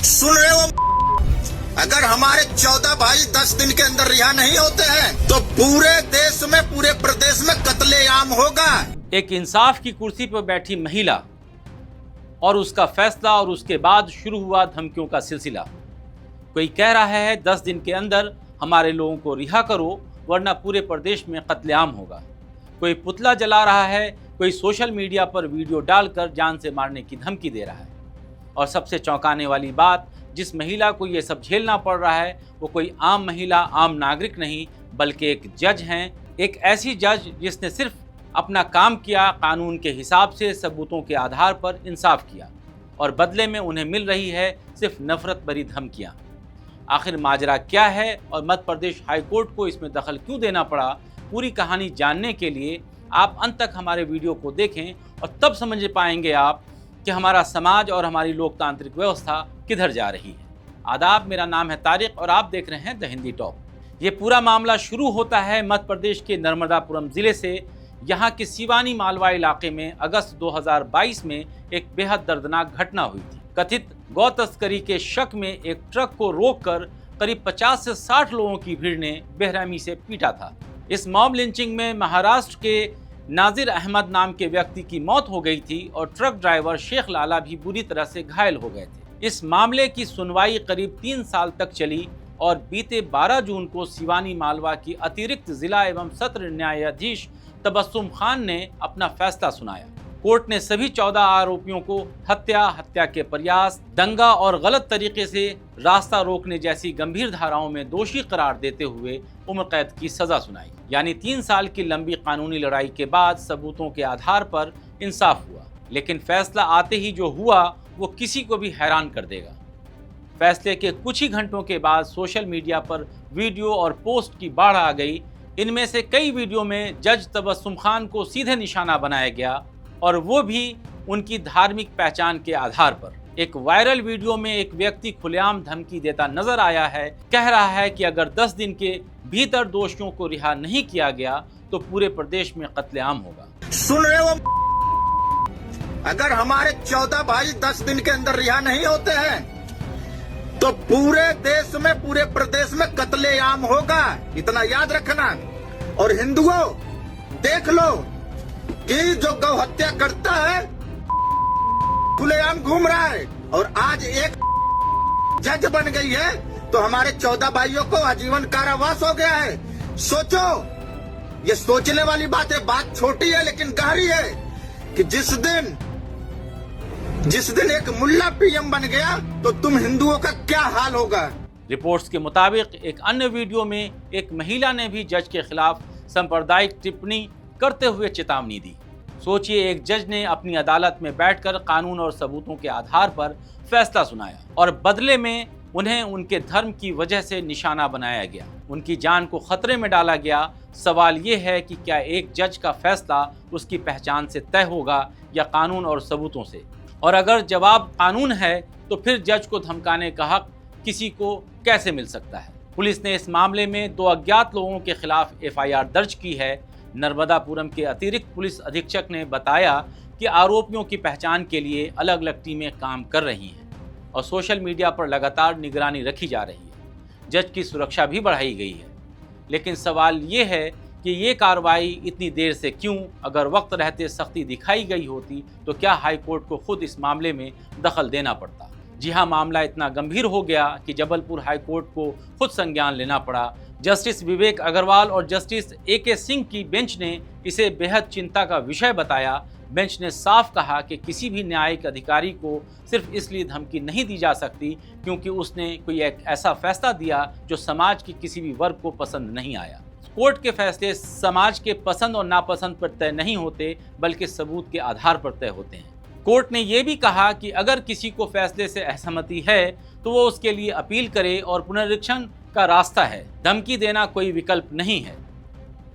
सुन रहे हो? अगर हमारे 14 भाई 10 दिन के अंदर रिहा नहीं होते हैं तो पूरे देश में, पूरे प्रदेश में कत्लेआम होगा। एक इंसाफ की कुर्सी पर बैठी महिला और उसका फैसला, और उसके बाद शुरू हुआ धमकियों का सिलसिला। कोई कह रहा है 10 दिन के अंदर हमारे लोगों को रिहा करो वरना पूरे प्रदेश में कत्लेआम होगा। कोई पुतला जला रहा है, कोई सोशल मीडिया पर वीडियो डालकर जान से मारने की धमकी दे रहा है। और सबसे चौंकाने वाली बात, जिस महिला को ये सब झेलना पड़ रहा है वो कोई आम महिला, आम नागरिक नहीं, बल्कि एक जज हैं। एक ऐसी जज जिसने सिर्फ अपना काम किया, कानून के हिसाब से सबूतों के आधार पर इंसाफ किया, और बदले में उन्हें मिल रही है सिर्फ नफरत भरी धमकियाँ। आखिर माजरा क्या है और मध्य प्रदेश हाई कोर्ट को इसमें दखल क्यों देना पड़ा? पूरी कहानी जानने के लिए आप अंत तक हमारे वीडियो को देखें और तब समझ पाएंगे आप कि हमारा समाज और हमारी लोकतांत्रिक व्यवस्था किधर जा रही है। आदाब, मेरा नाम है तारिक और आप देख रहे हैं द हिंदी टॉप। ये पूरा मामला शुरू होता है मध्य प्रदेश के नर्मदापुरम जिले से। यहाँ के सिवानी मालवा इलाके में अगस्त 2022 में एक बेहद दर्दनाक घटना हुई थी। कथित गौ तस्करी के शक में एक ट्रक को रोककर करीब 50 से 60 लोगों की भीड़ ने बेरहमी से पीटा था। इस मॉब लिंचिंग में महाराष्ट्र के नाजिर अहमद नाम के व्यक्ति की मौत हो गई थी और ट्रक ड्राइवर शेख लाला भी बुरी तरह से घायल हो गए थे। इस मामले की सुनवाई करीब 3 साल तक चली और बीते 12 जून को सिवानी मालवा की अतिरिक्त जिला एवं सत्र न्यायाधीश तबस्सुम खान ने अपना फैसला सुनाया। कोर्ट ने सभी 14 आरोपियों को हत्या के प्रयास, दंगा और गलत तरीके से रास्ता रोकने जैसी गंभीर धाराओं में दोषी करार देते हुए उम्र कैद की सजा सुनाई। यानी 3 साल की लंबी कानूनी लड़ाई के बाद सबूतों के आधार पर इंसाफ हुआ। लेकिन फैसला आते ही जो हुआ वो किसी को भी हैरान कर देगा। फैसले के कुछ ही घंटों के बाद सोशल मीडिया पर वीडियो और पोस्ट की बाढ़ आ गई। इनमें से कई वीडियो में जज तबस्सुम खान को सीधे निशाना बनाया गया, और वो भी उनकी धार्मिक पहचान के आधार पर। एक वायरल वीडियो में एक व्यक्ति खुलेआम धमकी देता नजर आया है। कह रहा है कि अगर 10 दिन के भीतर दोषियों को रिहा नहीं किया गया तो पूरे प्रदेश में कत्लेआम होगा। सुन रहे हो? अगर हमारे 14 भाई 10 दिन के अंदर रिहा नहीं होते हैं तो पूरे देश में, पूरे प्रदेश में कत्लेआम होगा। इतना याद रखना। और हिंदुओं, देख लो कि जो गौ हत्या करता है खुलेआम घूम रहा है, और आज एक जज बन गई है तो हमारे 14 भाइयों को आजीवन कारावास हो गया है। सोचो, ये सोचने वाली बात है। बात छोटी है लेकिन गहरी है कि जिस दिन एक मुल्ला पीएम बन गया तो तुम हिंदुओं का क्या हाल होगा। रिपोर्ट्स के मुताबिक एक अन्य वीडियो में एक महिला ने भी जज के खिलाफ सांप्रदायिक टिप्पणी करते हुए चेतावनी दी। सोचिए, एक जज ने अपनी अदालत में बैठकर कानून और सबूतों के आधार पर फैसला सुनाया और बदले में उन्हें उनके धर्म की वजह से निशाना बनाया गया, उनकी जान को खतरे में डाला गया। सवाल ये है कि क्या एक जज का फैसला उसकी पहचान से तय होगा या कानून और सबूतों से? और अगर जवाब कानून है तो फिर जज को धमकाने का हक किसी को कैसे मिल सकता है? पुलिस ने इस मामले में 2 अज्ञात लोगों के खिलाफ FIR दर्ज की है। नर्मदापुरम के अतिरिक्त पुलिस अधीक्षक ने बताया कि आरोपियों की पहचान के लिए अलग अलग टीमें काम कर रही हैं और सोशल मीडिया पर लगातार निगरानी रखी जा रही है। जज की सुरक्षा भी बढ़ाई गई है। लेकिन सवाल ये है कि ये कार्रवाई इतनी देर से क्यों? अगर वक्त रहते सख्ती दिखाई गई होती तो क्या हाई कोर्ट को खुद इस मामले में दखल देना पड़ता? जी हाँ, मामला इतना गंभीर हो गया कि जबलपुर हाई कोर्ट को खुद संज्ञान लेना पड़ा। जस्टिस विवेक अग्रवाल और जस्टिस AK सिंह की बेंच ने इसे बेहद चिंता का विषय बताया। बेंच ने साफ कहा कि किसी भी न्यायिक अधिकारी को सिर्फ इसलिए धमकी नहीं दी जा सकती क्योंकि उसने कोई एक ऐसा फैसला दिया जो समाज के किसी भी वर्ग को पसंद नहीं आया। कोर्ट के फैसले समाज के पसंद और नापसंद पर तय नहीं होते, बल्कि सबूत के आधार पर तय होते हैं। कोर्ट ने यह भी कहा कि अगर किसी को फैसले से असहमति है तो वो उसके लिए अपील करे और पुनरीक्षण का रास्ता है। धमकी देना कोई विकल्प नहीं है।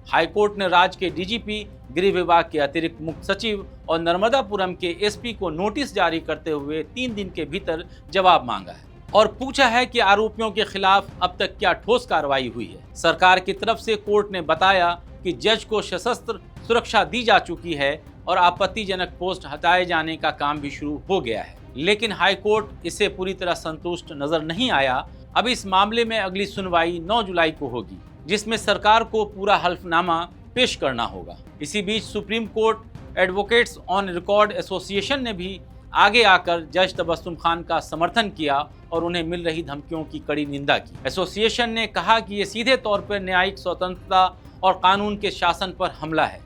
हाईकोर्ट ने राज्य के DGP, गृह विभाग के अतिरिक्त मुख्य सचिव और नर्मदापुरम के SP को नोटिस जारी करते हुए 3 दिन के भीतर जवाब मांगा है और पूछा है कि आरोपियों के खिलाफ अब तक क्या ठोस कार्रवाई हुई है। सरकार की तरफ से कोर्ट ने बताया कि जज को सशस्त्र सुरक्षा दी जा चुकी है और आपत्तिजनक पोस्ट हटाए जाने का काम भी शुरू हो गया है। लेकिन हाई कोर्ट इससे पूरी तरह संतुष्ट नजर नहीं आया। अब इस मामले में अगली सुनवाई 9 जुलाई को होगी, जिसमें सरकार को पूरा हल्फनामा पेश करना होगा। इसी बीच supreme court advocates on record association ने भी आगे आकर जज तबस्सुम खान का समर्थन किया और उन्हें मिल रही धमकियों की कड़ी निंदा की। एसोसिएशन ने कहा कि ये सीधे तौर पर न्यायिक स्वतंत्रता और कानून के शासन पर हमला है।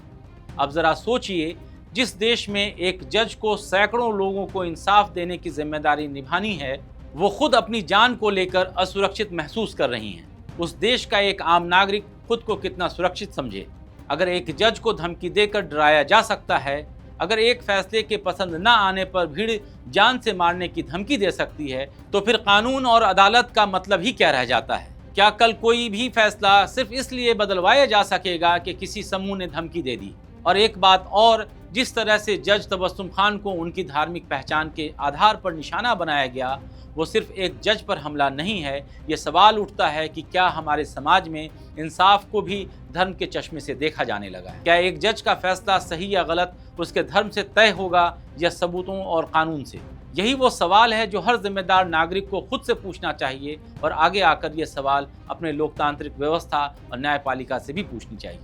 अब जरा सोचिए, जिस देश में एक जज को सैकड़ों लोगों को इंसाफ देने की जिम्मेदारी निभानी है, वो खुद अपनी जान को लेकर असुरक्षित महसूस कर रही हैं। उस देश का एक आम नागरिक खुद को कितना सुरक्षित समझे? अगर एक जज को धमकी देकर डराया जा सकता है, अगर एक फैसले के पसंद न आने पर भीड़ जान से मारने की धमकी दे सकती है, तो फिर कानून और अदालत का मतलब ही क्या रह जाता है? क्या कल कोई भी फैसला सिर्फ इसलिए बदलवाया जा सकेगा कि किसी समूह ने धमकी दे दी? और एक बात और, जिस तरह से जज तबस्सुम खान को उनकी धार्मिक पहचान के आधार पर निशाना बनाया गया, वो सिर्फ एक जज पर हमला नहीं है। ये सवाल उठता है कि क्या हमारे समाज में इंसाफ को भी धर्म के चश्मे से देखा जाने लगा है? क्या एक जज का फैसला सही या गलत उसके धर्म से तय होगा या सबूतों और कानून से? यही वो सवाल है जो हर जिम्मेदार नागरिक को खुद से पूछना चाहिए और आगे आकर ये सवाल अपने लोकतांत्रिक व्यवस्था और न्यायपालिका से भी पूछनी चाहिए।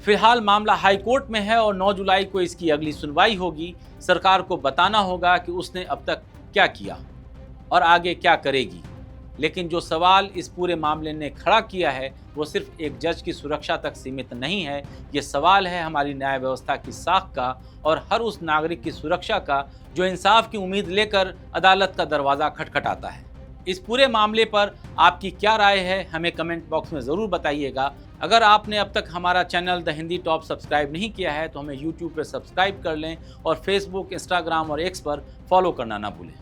फिलहाल मामला हाई कोर्ट में है और 9 जुलाई को इसकी अगली सुनवाई होगी। सरकार को बताना होगा कि उसने अब तक क्या किया और आगे क्या करेगी। लेकिन जो सवाल इस पूरे मामले ने खड़ा किया है, वो सिर्फ एक जज की सुरक्षा तक सीमित नहीं है। ये सवाल है हमारी न्याय व्यवस्था की साख का और हर उस नागरिक की सुरक्षा का जो इंसाफ की उम्मीद लेकर अदालत का दरवाज़ा खटखटाता है। इस पूरे मामले पर आपकी क्या राय है, हमें कमेंट बॉक्स में ज़रूर बताइएगा। अगर आपने अब तक हमारा channel the Hindi top subscribe नहीं किया है, तो हमें यूट्यूब पर सब्सक्राइब कर लें और फेसबुक, इंस्टाग्राम और एक्स पर फॉलो करना ना भूलें।